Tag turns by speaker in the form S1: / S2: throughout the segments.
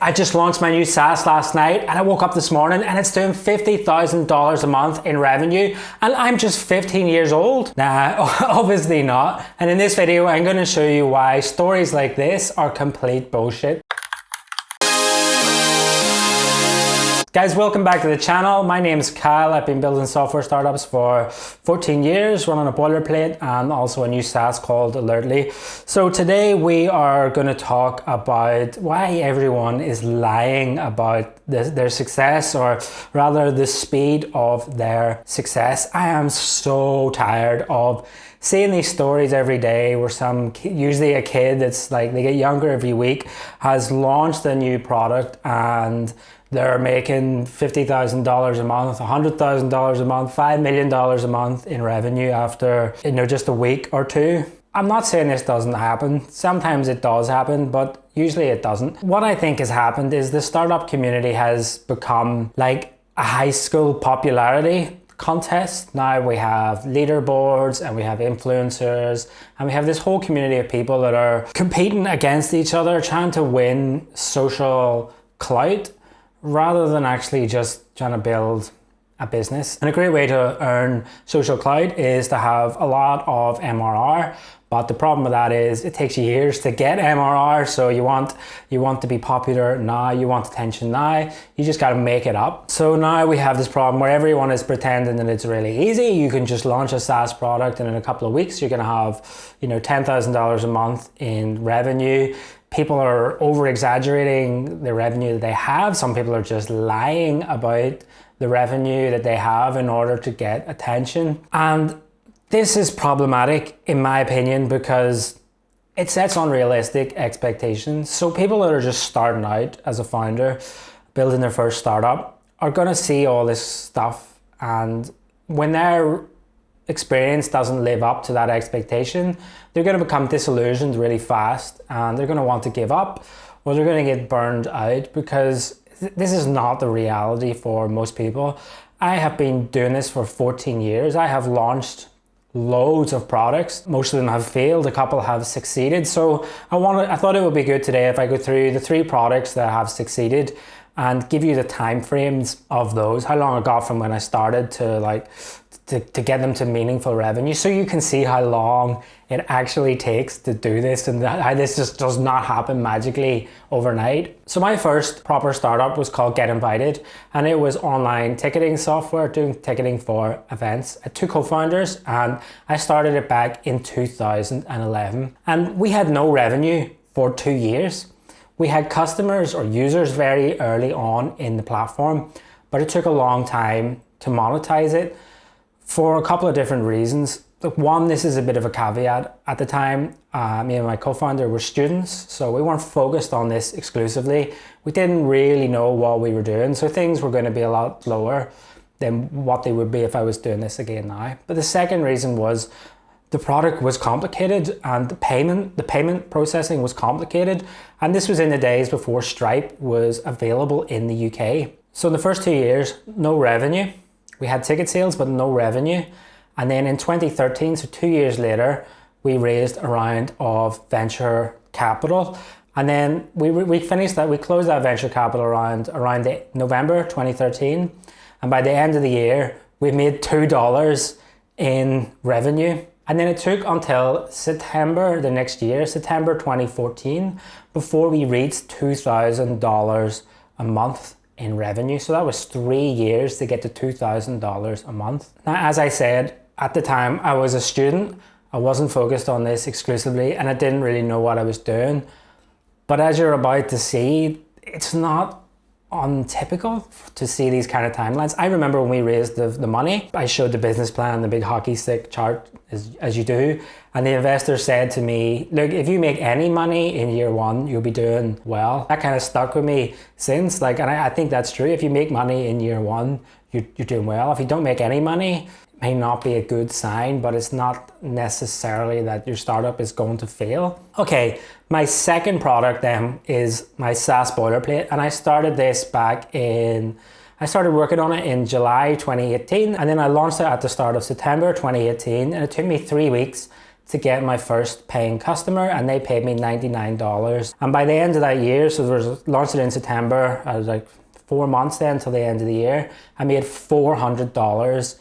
S1: I just launched my new SaaS last night and I woke up this morning and it's doing $50,000 a month in revenue and I'm just 15 years old. Nah, obviously not. And in this video, I'm going to show you why stories like this are complete bullshit. Guys, welcome back to the channel. My name is Kyle. I've been building software startups for 14 years, running a Boilerplate and also a new SaaS called Alertly. So today we are going to talk about why everyone is lying about their success, or rather the speed of their success. I am so tired of seeing these stories every day where usually a kid that's like, they get younger every week, has launched a new product and they're making $50,000 a month, $100,000 a month, $5 million a month in revenue after, just a week or two. I'm not saying this doesn't happen. Sometimes it does happen, but usually it doesn't. What I think has happened is the startup community has become like a high school popularity contest. Now we have leaderboards and we have influencers and we have this whole community of people that are competing against each other, trying to win social clout, rather than actually just trying to build a business. And a great way to earn social clout is to have a lot of MRR. But the problem with that is it takes years to get MRR. So you want to be popular now, you want attention now, you just got to make it up. So now we have this problem where everyone is pretending that it's really easy. You can just launch a SaaS product and in a couple of weeks you're going to have, $10,000 a month in revenue. People are over exaggerating the revenue that they have. Some people are just lying about the revenue that they have in order to get attention. And this is problematic in my opinion because it sets unrealistic expectations. So people that are just starting out as a founder, building their first startup, are gonna see all this stuff, and when their experience doesn't live up to that expectation, they're going to become disillusioned really fast and they're going to want to give up, or they're going to get burned out, because this is not the reality for most people. I have been doing this for 14 years. I have launched loads of products. Most of them have failed, a couple have succeeded. So I thought it would be good today if I go through the 3 products that have succeeded and give you the time frames of those, how long it got from when I started to get them to meaningful revenue, so you can see how long it actually takes to do this and how this just does not happen magically overnight. So my first proper startup was called Get Invited, and it was online ticketing software, doing ticketing for events. I had 2 co-founders and I started it back in 2011, and we had no revenue for 2 years. We had customers or users very early on in the platform, but it took a long time to monetize it for a couple of different reasons. One, this is a bit of a caveat. At the time, me and my co-founder were students, so we weren't focused on this exclusively. We didn't really know what we were doing, so things were going to be a lot slower than what they would be if I was doing this again now. But the second reason was the product was complicated and the payment processing was complicated. And this was in the days before Stripe was available in the UK. So in the first 2 years, no revenue. We had ticket sales, but no revenue. And then in 2013, so 2 years later, we raised a round of venture capital. And then we finished that, we closed that venture capital round around November 2013. And by the end of the year, we made $2 in revenue. And then it took until September the next year, September 2014, before we reached $2,000 a month in revenue. So that was 3 years to get to $2,000 a month. Now, as I said, at the time I was a student, I wasn't focused on this exclusively and I didn't really know what I was doing. But as you're about to see, it's not untypical to see these kind of timelines. I remember when we raised the money, I showed the business plan, the big hockey stick chart as you do, and the investor said to me, look, if you make any money in year 1, you'll be doing well. That kind of stuck with me since, and I think that's true. If you make money in year 1, you're doing well. If you don't make any money, may not be a good sign, but it's not necessarily that your startup is going to fail. Okay, my second product then is my SaaS Boilerplate, and I started working on it in July 2018, and then I launched it at the start of September 2018, and it took me 3 weeks to get my first paying customer, and they paid me $99. And by the end of that year, so there was launched it in September, I was like 4 months then till the end of the year, I made $400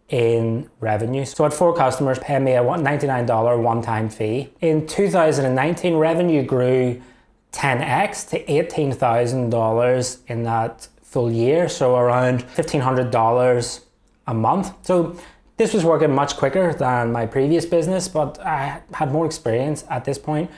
S1: in revenue. So I had 4 customers paying me a $99 one-time fee. In 2019, revenue grew 10x to $18,000 in that full year, so around $1,500 a month. So this was working much quicker than my previous business, but I had more experience at this point.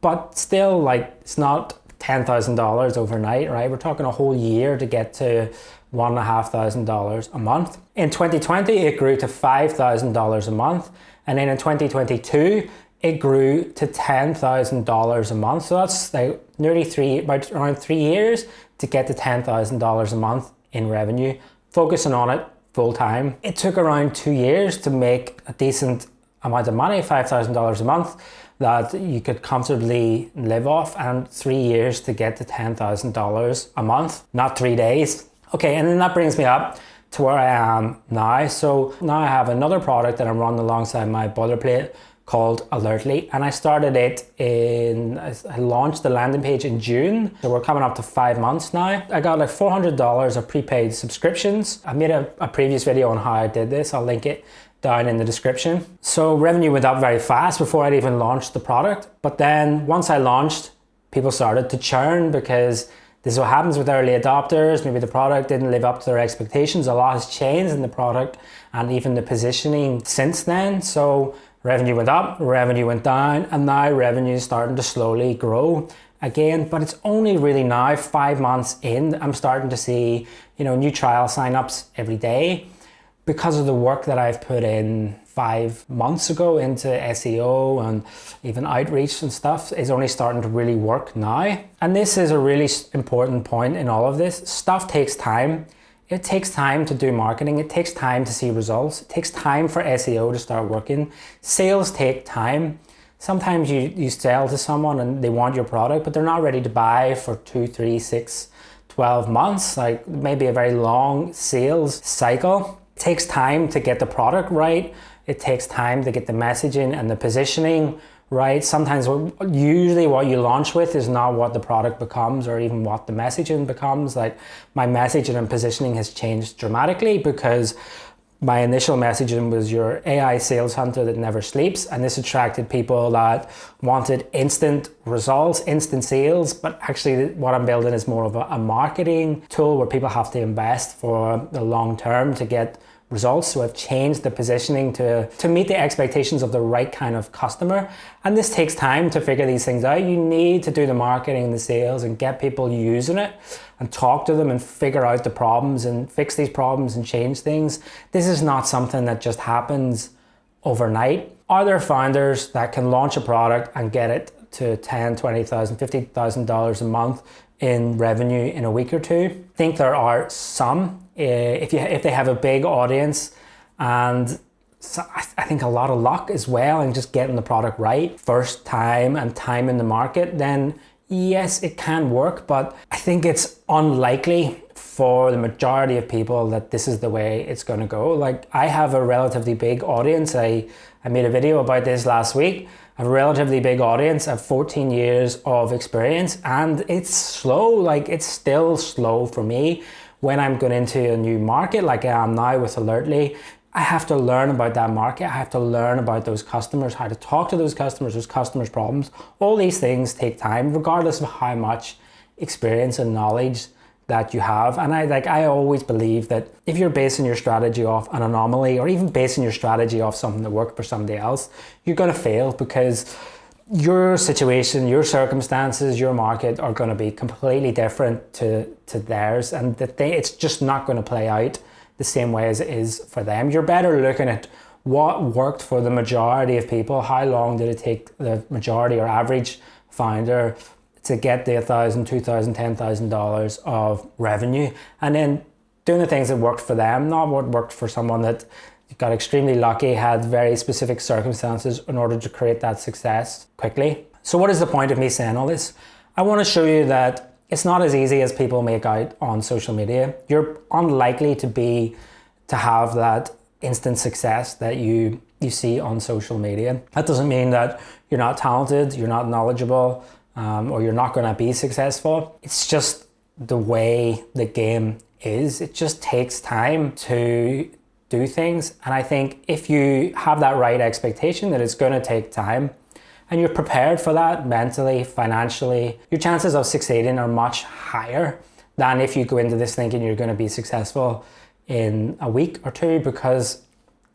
S1: But still, like, it's not $10,000 overnight, right? We're talking a whole year to get to $1,500 a month. In 2020, it grew to $5,000 a month. And then in 2022, it grew to $10,000 a month. So that's like about around 3 years to get to $10,000 a month in revenue, focusing on it full time. It took around 2 years to make a decent amount of money, $5,000 a month, that you could comfortably live off, and 3 years to get to $10,000 a month, not 3 days. Okay, and then that brings me up to where I am now. So now I have another product that I'm running alongside my Boilerplate called Alertly, and I launched the landing page in June, so we're coming up to 5 months now. I got like $400 of prepaid subscriptions. I made a previous video on how I did this. I'll link it down in the description. So revenue went up very fast before I'd even launched the product, but then once I launched, people started to churn, because this is what happens with early adopters. Maybe the product didn't live up to their expectations. A lot has changed in the product and even the positioning since then. So revenue went up, revenue went down, and now revenue is starting to slowly grow again. But it's only really now, 5 months in, I'm starting to see, new trial signups every day, because of the work that I've put in 5 months ago into SEO and even outreach and stuff is only starting to really work now. And this is a really important point in all of this. Stuff takes time. It takes time to do marketing. It takes time to see results. It takes time for SEO to start working. Sales take time. Sometimes you sell to someone and they want your product, but they're not ready to buy for 2, 3, 6, 12 months, like maybe a very long sales cycle. It takes time to get the product right. It takes time to get the messaging and the positioning right. Sometimes usually what you launch with is not what the product becomes, or even what the messaging becomes. Like, my messaging and positioning has changed dramatically, because my initial messaging was your AI sales hunter that never sleeps, and this attracted people that wanted instant results, instant sales. But actually what I'm building is more of a marketing tool where people have to invest for the long term to get results. So I've changed the positioning to meet the expectations of the right kind of customer. And this takes time to figure these things out. You need to do the marketing and the sales and get people using it and talk to them and figure out the problems and fix these problems and change things. This is not something that just happens overnight. Are there founders that can launch a product and get it to $10,000, $20,000, $50,000 a month in revenue in a week or two? I think there are some. If they have a big audience, and so I think a lot of luck as well, and just getting the product right first time and time in the market, then yes, it can work. But I think it's unlikely for the majority of people that this is the way it's going to go. Like, I have a relatively big audience. I made a video about this last week. I have a relatively big audience. I have 14 years of experience, and it's slow. Like, it's still slow for me. When I'm going into a new market like I am now with Alertly, I have to learn about that market. I have to learn about those customers, how to talk to those customers' problems. All these things take time, regardless of how much experience and knowledge that you have. And I always believe that if you're basing your strategy off an anomaly, or even basing your strategy off something that worked for somebody else, you're going to fail, because your situation, your circumstances, your market are going to be completely different to theirs, and it's just not going to play out the same way as it is for them. You're better looking at what worked for the majority of people. How long did it take the majority or average founder to get the $1,000, $2,000, $10,000 of revenue, and then doing the things that worked for them, not what worked for someone that got extremely lucky, had very specific circumstances in order to create that success quickly. So what is the point of me saying all this? I want to show you that it's not as easy as people make out on social media. You're unlikely to have that instant success that you you see on social media. That doesn't mean that you're not talented, you're not knowledgeable, or you're not going to be successful. It's just the way the game is. It just takes time to do things. And I think if you have that right expectation that it's going to take time, and you're prepared for that mentally, financially, your chances of succeeding are much higher than if you go into this thinking you're going to be successful in a week or two, because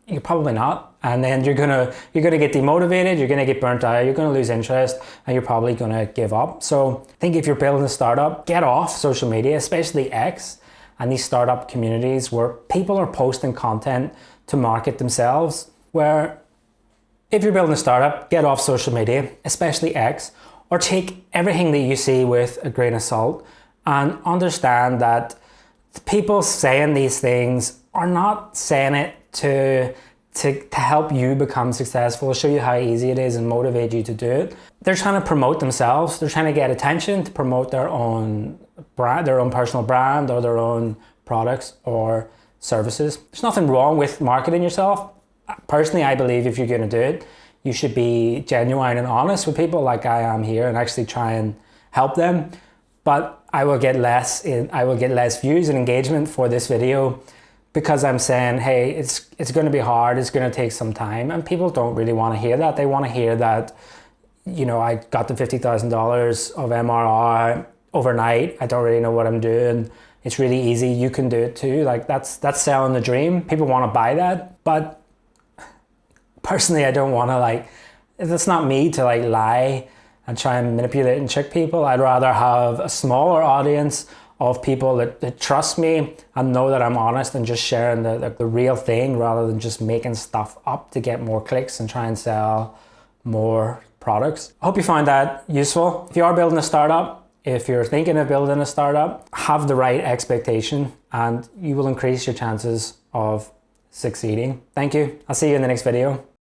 S1: you're probably not. And then you're gonna get demotivated, you're gonna get burnt out, you're gonna lose interest, and you're probably gonna give up. So I think if you're building a startup, get off social media, especially X and these startup communities where people are posting content to market themselves. Where if you're building a startup, get off social media, especially X, or take everything that you see with a grain of salt and understand that the people saying these things are not saying it to help you become successful, show you how easy it is and motivate you to do it. They're trying to promote themselves. They're trying to get attention, to promote their own brand, their own personal brand, or their own products or services. There's nothing wrong with marketing yourself. Personally, I believe if you're going to do it, you should be genuine and honest with people like I am here and actually try and help them. But I will get less views and engagement for this video because I'm saying, hey, it's going to be hard, it's going to take some time, and people don't really want to hear that. They want to hear that, you know, I got the $50,000 of MRR overnight. I don't really know what I'm doing. It's really easy. You can do it too. Like that's selling the dream. People want to buy that, but personally, I don't want to that's not me to lie and try and manipulate and trick people. I'd rather have a smaller audience of people that trust me and know that I'm honest and just sharing the real thing rather than just making stuff up to get more clicks and try and sell more products. I hope you find that useful. If you are building a startup, if you're thinking of building a startup, have the right expectation and you will increase your chances of succeeding. Thank you. I'll see you in the next video.